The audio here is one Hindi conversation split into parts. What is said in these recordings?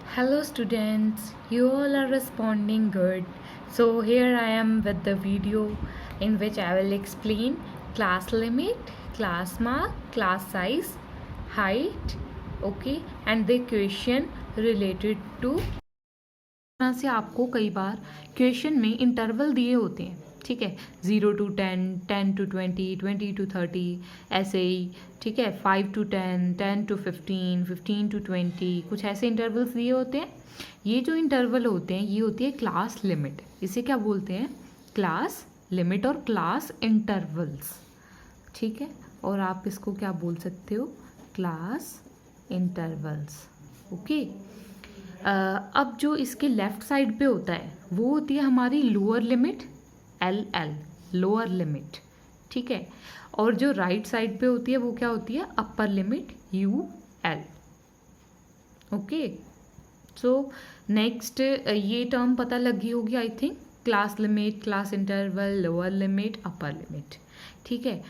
Hello students, you all are responding good. So here I am with the video in which I will explain class limit, class mark, class size, height, okay, and the question related to। तरह से आपको कई बार क्वेश्चन में इंटरवल दिए होते हैं, ठीक है, 0 to 10, 10 to 20, 20 to 30, ऐसे ही, ठीक है, 5 to 10, 10 to 15, 15 to 20, कुछ ऐसे इंटरवल्स दिए होते हैं। ये जो इंटरवल होते हैं ये होती है क्लास लिमिट। इसे क्या बोलते हैं? क्लास लिमिट और क्लास इंटरवल्स, ठीक है। और आप इसको क्या बोल सकते हो? Class intervals, okay. अब जो इसके लेफ्ट साइड पे होता है वो होती है हमारी lower limit, L L, lower limit, ठीक है। और जो राइट साइड पे होती है वो क्या होती है? Upper limit, U L, okay. So next ये टर्म पता लगी होगी I think, class limit, class interval, lower limit, upper limit, ठीक है।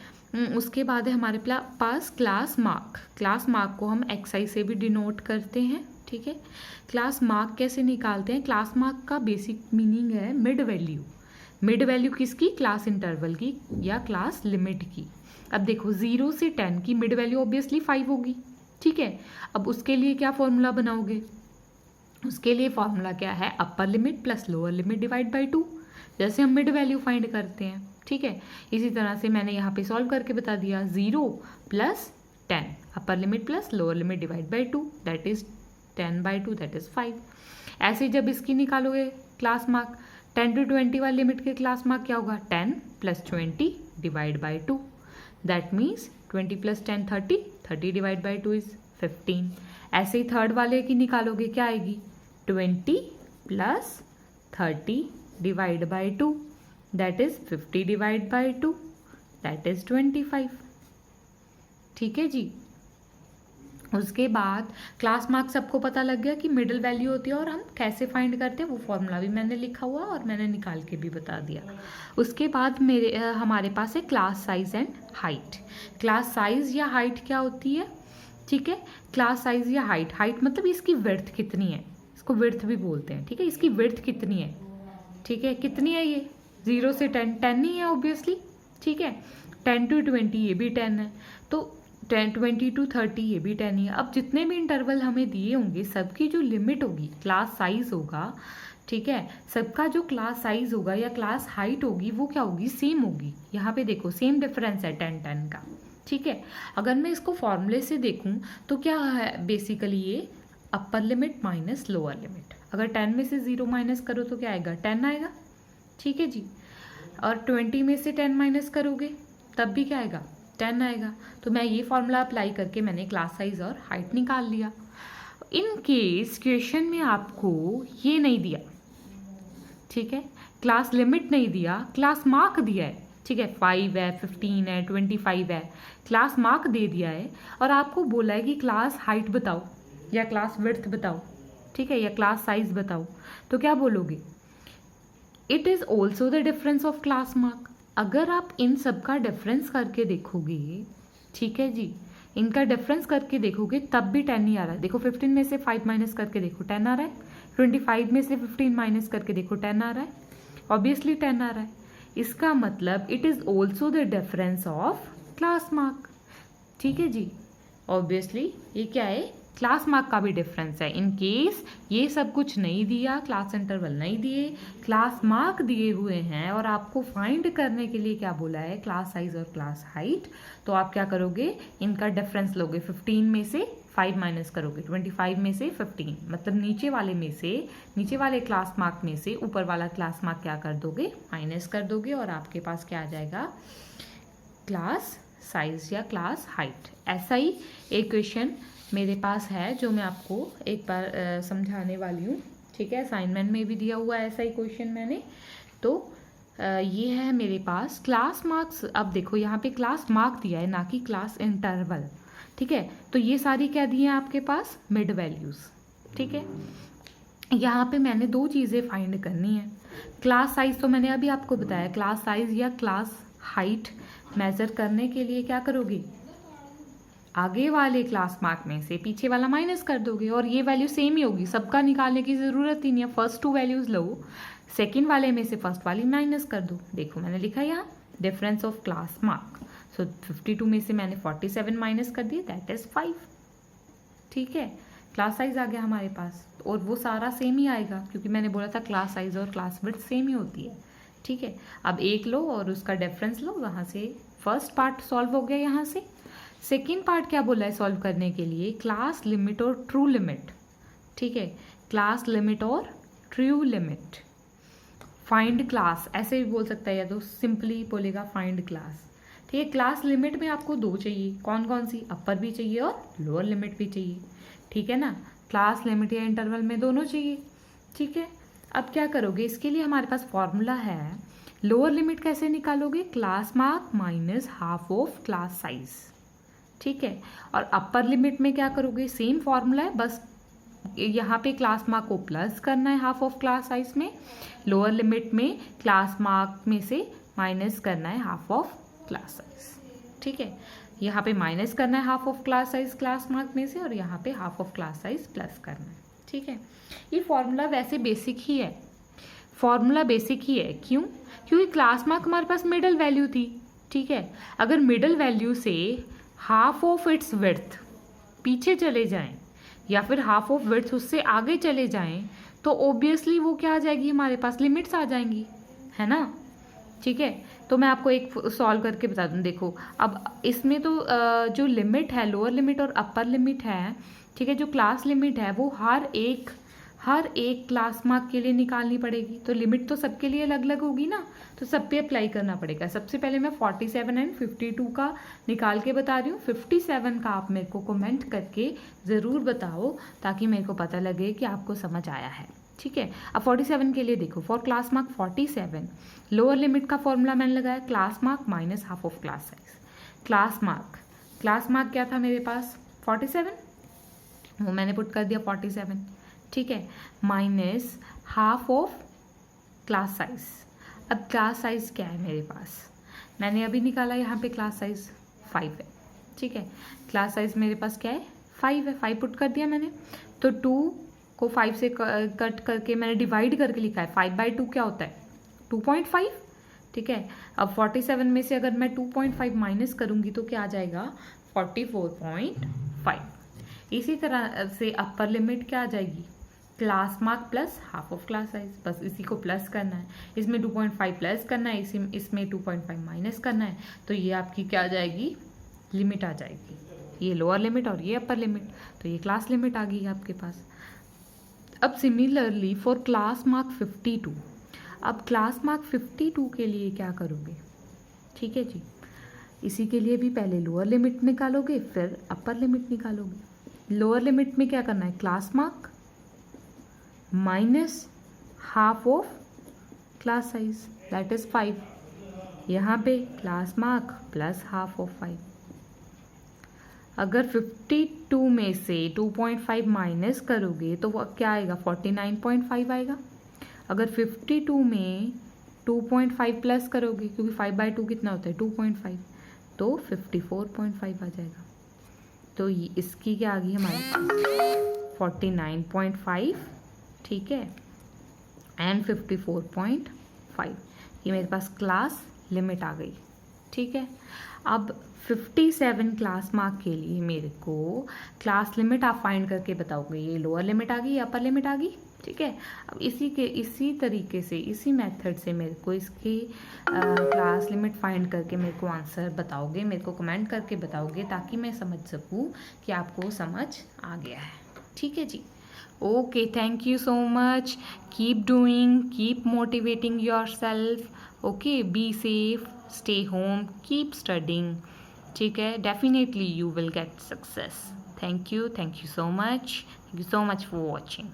उसके बाद है हमारे पास क्लास मार्क। क्लास मार्क को हम एक्सआई से भी डिनोट करते हैं, ठीक है। क्लास मार्क कैसे निकालते हैं? क्लास मार्क का बेसिक मीनिंग है मिड वैल्यू। मिड वैल्यू किसकी? क्लास इंटरवल की या क्लास लिमिट की। अब देखो 0 से 10 की मिड वैल्यू ऑब्वियसली 5 होगी, ठीक है। अब उसके लिए क्या फॉर्मूला बनाओगे? उसके लिए फॉर्मूला क्या है? Upper limit plus lower limit divide by 2, जैसे हम मिड वैल्यू फाइंड करते हैं, ठीक है। इसी तरह से मैंने यहाँ पे सॉल्व करके बता दिया, 0 plus 10, upper limit plus lower limit divide by 2, that is 10/2, that is 5। ऐसे जब इसकी निकालोगे क्लास मार्क, 10 to 20 वाली लिमिट के क्लास मार्क क्या होगा? 10 + 20 divide by 2, that means 20 + 10 30, 30 divide by 2 is 15। ऐसे ही थर्ड वाले की निकालोगे, क्या आएगी? 20 + 30 divide by 2, that is 50 divide by 2, that is 25, ठीक है जी। उसके बाद क्लास मार्क सबको पता लग गया कि मिडिल वैल्यू होती है और हम कैसे फाइंड करते हैं, वो फॉर्मूला भी मैंने लिखा हुआ और मैंने निकाल के भी बता दिया। उसके बाद हमारे पास है class size and height. Class size या हाइट क्या होती है? ठीक है, क्लास साइज या हाइट, हाइट मतलब इसकी विड्थ कितनी है, इसको विड्थ भी बोलते हैं, ठीक है। इसकी विड्थ कितनी है, ठीक है, कितनी है ये? 0 से 10, 10 ही है ऑब्वियसली, ठीक है। 10 to 20 ये भी 10 है, तो 20 to 30 ये भी 10 ही है। अब जितने भी इंटरवल हमें दिए होंगे सबकी जो लिमिट होगी, क्लास साइज होगा, ठीक है, सबका जो क्लास साइज होगा या क्लास हाइट होगी वो क्या होगी? सेम होगी। यहाँ पे देखो सेम डिफरेंस है 10 का, ठीक है। अगर मैं इसको फॉर्मूले से देखूँ तो क्या है बेसिकली ये? Upper limit minus lower limit. अगर 10 में से 0 माइनस करो तो क्या आएगा? 10 आएगा, ठीक है जी। और 20 में से 10 माइनस करोगे तब भी क्या आएगा? 10 आएगा। तो मैं ये फॉर्मूला अप्लाई करके मैंने क्लास साइज और हाइट निकाल लिया। इन केस क्वेश्चन में आपको ये नहीं दिया, ठीक है, क्लास लिमिट नहीं दिया, क्लास मार्क दिया है, ठीक है, 5 है, 15 है, 25 है, क्लास मार्क दे दिया है और आपको बोला है कि क्लास हाइट बताओ या क्लास विड्थ बताओ, ठीक है, या क्लास साइज बताओ, तो क्या बोलोगे? It is also the difference of class mark. अगर आप इन सब का डिफरेंस करके देखोगे, ठीक है जी, इनका डिफरेंस करके देखोगे तब भी 10 ही आ रहा है। देखो 15 में से 5 माइनस करके देखो 10 आ रहा है, 25 में से 15 माइनस करके देखो 10 आ रहा है, ऑब्वियसली 10 आ रहा है। इसका मतलब it is also the difference of class mark, ठीक है जी। ऑब्वियसली ये क्या है? क्लास मार्क का भी डिफरेंस है। इन केस ये सब कुछ नहीं दिया, क्लास इंटरवल नहीं दिए, क्लास मार्क दिए हुए हैं और आपको फाइंड करने के लिए क्या बोला है? क्लास साइज और क्लास हाइट, तो आप क्या करोगे? इनका डिफरेंस लोगे, 15 में से 5 माइनस करोगे, 25 में से 15, मतलब नीचे वाले में से, नीचे वाले क्लास मार्क में से ऊपर वाला क्लास मार्क क्या कर दोगे? माइनस कर दोगे और आपके पास क्या आ जाएगा? क्लास साइज या क्लास हाइट। ऐसा ही एक क्वेश्चन मेरे पास है जो मैं आपको एक बार समझाने वाली हूँ, ठीक है। असाइनमेंट में भी दिया हुआ है ऐसा ही क्वेश्चन मैंने, तो ये है मेरे पास क्लास मार्क्स। अब देखो यहाँ पे क्लास मार्क दिया है ना कि क्लास इंटरवल, ठीक है। तो ये सारी क्या दी है आपके पास? मिड वैल्यूज़, ठीक है। यहाँ पे मैंने दो चीज़ें फाइंड करनी है। क्लास साइज तो मैंने अभी आपको बताया, क्लास साइज या क्लास हाइट मेज़र करने के लिए क्या करोगे? आगे वाले क्लास मार्क में से पीछे वाला माइनस कर दोगे और ये वैल्यू सेम ही होगी, सबका निकालने की ज़रूरत ही नहीं है। फर्स्ट टू वैल्यूज़ लो, सेकंड वाले में से फर्स्ट वाली माइनस कर दो। देखो मैंने लिखा यहाँ डिफरेंस ऑफ क्लास मार्क। सो 52 में से मैंने 47 माइनस कर दिया, दैट इज़ 5। ठीक है, क्लास साइज आ गया हमारे पास और वो सारा सेम ही आएगा क्योंकि मैंने बोला था क्लास साइज और क्लास विड्थ सेम ही होती है। ठीक है, अब एक लो और उसका डिफरेंस लो, वहाँ से फर्स्ट पार्ट सॉल्व हो गया। यहाँ से सेकेंड पार्ट क्या बोला है सॉल्व करने के लिए, क्लास लिमिट और ट्रू लिमिट। ठीक है, क्लास लिमिट और ट्रू लिमिट, फाइंड क्लास ऐसे भी बोल सकता है या तो सिंपली बोलेगा फाइंड क्लास। ठीक है, क्लास लिमिट में आपको दो चाहिए, कौन कौन सी, अपर भी चाहिए और लोअर लिमिट भी चाहिए। ठीक है ना, क्लास लिमिट या इंटरवल में दोनों चाहिए। ठीक है, अब क्या करोगे, इसके लिए हमारे पास फॉर्मूला है। लोअर लिमिट कैसे निकालोगे, class mark minus half of class size. ठीक है, और अपर लिमिट में क्या करोगे, सेम फॉर्मूला है, बस यहाँ पे क्लास मार्क को प्लस करना है हाफ ऑफ क्लास साइज में, लोअर लिमिट में क्लास मार्क में से माइनस करना है हाफ ऑफ क्लास साइज। ठीक है, यहाँ पे माइनस करना है half of class size class mark में से और यहाँ पे half of class size plus करना है। ठीक है, ये फॉर्मूला वैसे बेसिक ही है, फॉर्मूला बेसिक ही है। क्यों, क्योंकि क्लास मार्क हमारे पास मिडल वैल्यू थी। ठीक है, अगर मिडल वैल्यू से हाफ ऑफ इट्स विड्थ पीछे चले जाएं या फिर हाफ ऑफ विड्थ उससे आगे चले जाएं तो ऑब्वियसली वो क्या आ जाएगी, हमारे पास लिमिट्स आ जाएंगी, है ना। ठीक है, तो मैं आपको एक सॉल्व करके बता दूं। देखो अब इसमें तो जो लिमिट है, लोअर लिमिट और अपर लिमिट है, ठीक है, जो क्लास लिमिट है वो हर एक क्लास मार्क के लिए निकालनी पड़ेगी। तो लिमिट तो सबके लिए अलग अलग होगी ना, तो सब पे अप्लाई करना पड़ेगा। सबसे पहले मैं 47 एंड 52 का निकाल के बता रही हूँ। 57 का आप मेरे को कमेंट करके ज़रूर बताओ ताकि मेरे को पता लगे कि आपको समझ आया है। ठीक है, अब 47 के लिए देखो, for class mark 47 lower limit का फॉर्मूला मैंने लगाया class mark minus half of class size. Class mark क्या था मेरे पास 47, वो मैंने पुट कर दिया 47। ठीक है, minus half of class size. अब क्लास साइज क्या है मेरे पास, मैंने अभी निकाला, यहाँ पे क्लास साइज 5 है। ठीक है, क्लास साइज मेरे पास क्या है 5 है, 5 पुट कर दिया मैंने। तो 2 को 5 से कट करके मैंने डिवाइड करके लिखा है, 5/2 क्या होता है 2.5। ठीक है, अब 47 में से अगर मैं 2.5 माइनस करूँगी तो क्या आ जाएगा 44.5। इसी तरह से अपर लिमिट क्या आ जाएगी, class mark plus half of class size, बस इसी को प्लस करना है, इसमें 2.5 प्लस करना है, इसमें 2.5 माइनस करना है, तो ये आपकी क्या आ जाएगी, लिमिट आ जाएगी। ये लोअर लिमिट और ये अपर लिमिट, तो ये क्लास लिमिट आ गई आपके पास। अब सिमिलरली फॉर क्लास मार्क 52, अब क्लास मार्क 52 के लिए क्या करोगे, ठीक है जी, इसी के लिए भी पहले लोअर लिमिट निकालोगे फिर अपर लिमिट निकालोगे। लोअर लिमिट में क्या करना है, class mark minus half of class size that is 5, यहाँ पे class mark plus half of 5। अगर 52 में से 2.5 माइनस करोगे तो वो क्या आएगा 49.5 आएगा। अगर 52 में 2.5 प्लस करोगे, क्योंकि 5/2 कितना होता है 2.5, तो 54.5 आ जाएगा। तो ये इसकी क्या आ गई हमारे पास 49.5, ठीक है, एंड 54.5, ये मेरे पास क्लास लिमिट आ गई। ठीक है, अब 57 क्लास मार्क के लिए मेरे को क्लास लिमिट आप फाइंड करके बताओगे, ये लोअर लिमिट आ गई या अपर लिमिट आ गई। ठीक है, अब इसी तरीके से इसी मेथड से मेरे को इसकी क्लास लिमिट फाइंड करके मेरे को आंसर बताओगे, मेरे को कमेंट करके बताओगे ताकि मैं समझ सकूँ कि आपको समझ आ गया है। ठीक है जी, okay, thank you so much, keep doing, keep motivating yourself, okay, be safe, stay home, keep studying. ठीक है, definitely you will get success. Thank you so much, thank you so much for watching.